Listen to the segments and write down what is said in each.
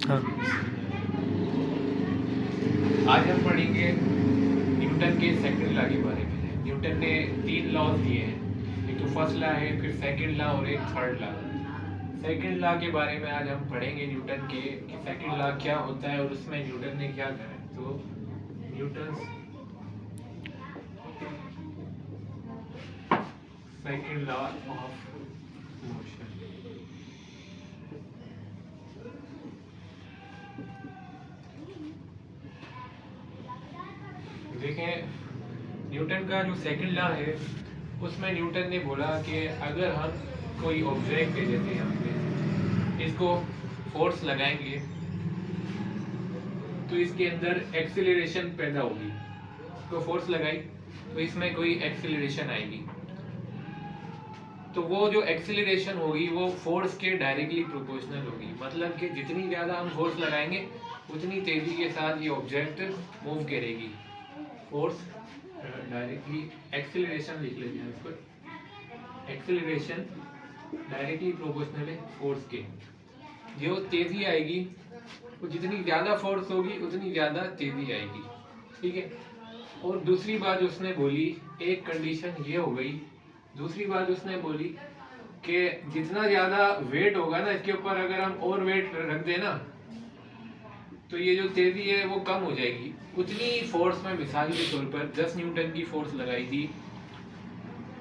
हाँ। आज हम पढ़ेंगे न्यूटन के सेकंड लॉ के बारे में। न्यूटन ने 3 लॉज दिए हैं, एक तो फर्स्ट लॉ है, फिर सेकंड लॉ और एक थर्ड लॉ। सेकंड लॉ के बारे में आज हम पढ़ेंगे न्यूटन के कि सेकंड लॉ क्या होता है और उसमें न्यूटन ने क्या करा है। तो Newton second law of motion. देखें, न्यूटन का जो सेकंड लॉ है उसमें न्यूटन ने बोला कि अगर हम कोई ऑब्जेक्ट ले लेते हैं, यहाँ पे इसको फोर्स लगाएंगे तो इसके अंदर एक्सीलरेशन पैदा होगी। तो फोर्स लगाई तो इसमें कोई एक्सीलरेशन आएगी, तो वो जो एक्सीलरेशन होगी वो फोर्स के डायरेक्टली प्रोपोर्शनल होगी। मतलब कि जितनी ज़्यादा हम फोर्स लगाएंगे उतनी तेज़ी के साथ ये ऑब्जेक्ट मूव करेगी। फोर्स डायरेक्टली एक्सीलरेशन लिख लेते हैं इसको, एक्सीलरेशन डायरेक्टली प्रोपोर्शनल है फोर्स के। जो तेज़ी आएगी वो जितनी ज़्यादा फोर्स होगी उतनी ज़्यादा तेज़ी आएगी, ठीक है। और दूसरी बात उसने बोली, एक कंडीशन ये हो गई, दूसरी बात उसने बोली कि जितना ज़्यादा वेट होगा ना इसके ऊपर, अगर हम और वेट रख देना तो ये जो तेज़ी है वो कम हो जाएगी। उतनी फोर्स में मिसाल के तौर पर 10 न्यूटन की फोर्स लगाई थी,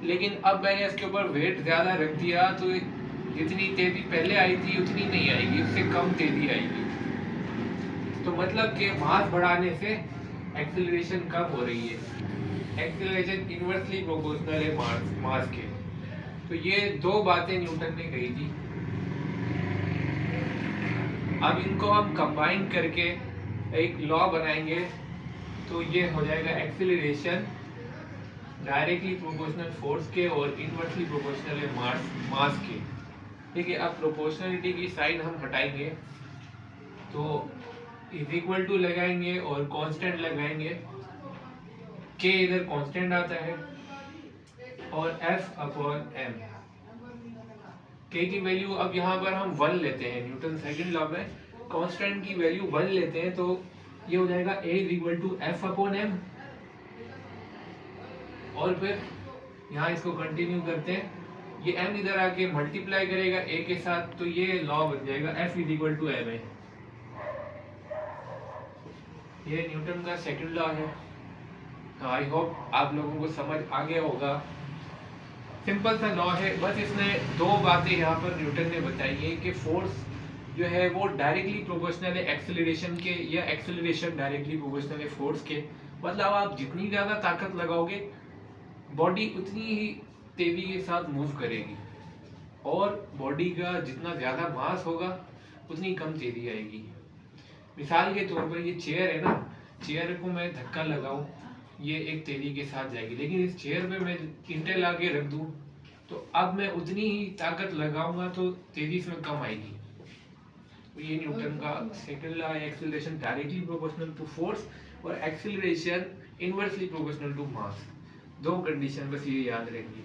लेकिन अब मैंने इसके ऊपर वेट ज़्यादा रख दिया तो जितनी तेज़ी पहले आई थी उतनी नहीं आएगी, उससे कम तेज़ी आएगी। तो मतलब कि मास बढ़ाने से एक्सीलरेशन कम हो रही है। एक्सीलरेशन इनवर्सली प्रोपोर्शनल है मास के। तो ये दो बातें न्यूटन ने कही थी। अब इनको हम कंबाइन करके एक लॉ बनाएंगे तो ये हो जाएगा एक्सीलरेशन डायरेक्टली प्रोपोर्शनल फोर्स के और इनवर्सली प्रोपोर्शनल है मास के, ठीक है। अब प्रोपोर्शनलिटी की साइन हम हटाएंगे तो इज इक्वल टू लगाएंगे और कांस्टेंट लगाएंगे। के इधर कांस्टेंट आता है और एफ अपॉन एम। के की वैल्यू अब यहाँ पर हम 1 लेते हैं, न्यूटन सेकंड लॉ में कांस्टेंट की वैल्यू 1 लेते हैं, तो ये हो जाएगा a is equal to F upon m. और फिर यहाँ इसको कंटिन्यू करते हैं, ये m इधर आके मल्टीप्लाई करेगा a के साथ, तो ये लॉ बन जाएगा f is equal to M है। ये न्यूटन का सेकंड लॉ है। तो आई होप आप लोगों को समझ आ गया होगा। सिंपल सा लॉ है, बस इसने दो बातें यहाँ पर न्यूटन ने बताई है कि फोर्स जो है वो डायरेक्टली प्रोपोर्शनल है एक्सेलरेशन के, या एक्सेलरेशन डायरेक्टली प्रोपोर्शनल है फोर्स के। मतलब आप जितनी ज़्यादा ताकत लगाओगे बॉडी उतनी ही तेज़ी के साथ मूव करेगी, और बॉडी का जितना ज़्यादा मास होगा उतनी कम तेज़ी आएगी। मिसाल के तौर पर ये चेयर है ना, चेयर को मैं धक्का लगाऊं ये एक तेज़ी के साथ जाएगी, लेकिन इस चेयर पे मैं ईंटें ला के रख दूं तो अब मैं उतनी ही ताकत लगाऊंगा तो तेज़ी इसमें कम आएगी। तो ये न्यूटन का सेकंड लॉ है, acceleration directly proportional to force और acceleration inversely proportional to mass. दो कंडीशन बस ये याद रहेंगी।